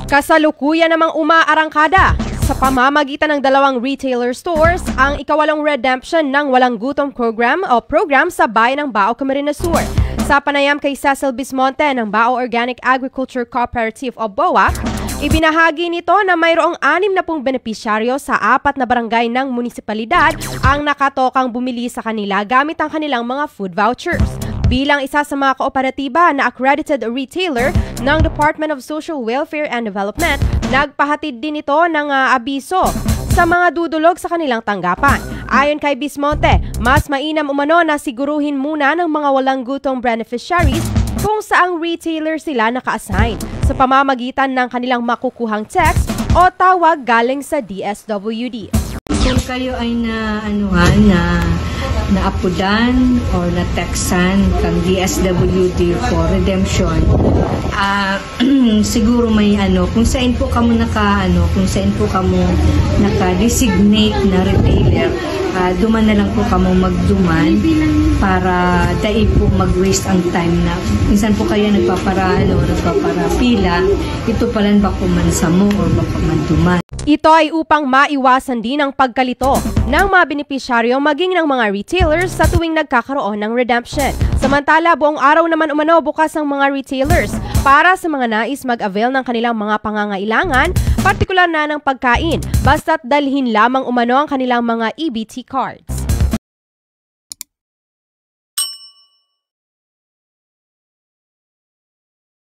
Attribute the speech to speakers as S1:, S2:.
S1: Kasalukuyan namang umaarangkada sa pamamagitan ng dalawang retailer stores ang ikawalong redemption ng Walang Gutom program o program sa bayan ng Bao, Camarines Sur. Sa panayam kay Cecil Bismonte ng Bao Organic Agriculture Cooperative o BOAC, ibinahagi nito na mayroong 60 benepisyaryo sa 4 na barangay ng munisipalidad ang nakatokang bumili sa kanila gamit ang kanilang mga food vouchers. Bilang isa sa mga kooperatiba na accredited retailer ng Department of Social Welfare and Development, nagpahatid din ito ng abiso sa mga dudulog sa kanilang tanggapan. Ayon kay Bismonte, mas mainam umano na siguruhin muna ng mga walang gutong beneficiaries kung saang retailer sila naka-assign sa pamamagitan ng kanilang makukuhang text o tawag galing sa DSWD.
S2: Kung kayo ay naapudan or na-textan kang DSWD for redemption, siguro may kung saan po kamo naka-designate na retailer, duman na lang po kamo magduman para dai po mag-waste ang time na minsan po kayo nagpapara-pila, ito palan bako man sa mo or bako man duman.
S1: Ito ay upang maiwasan din ang pagkalito ng mga benepisyaryo maging ng mga retailers sa tuwing nagkakaroon ng redemption. Samantala, buong araw naman umano bukas ang mga retailers para sa mga nais mag-avail ng kanilang mga pangangailangan, partikular na ng pagkain, basta't dalhin lamang umano ang kanilang mga EBT cards.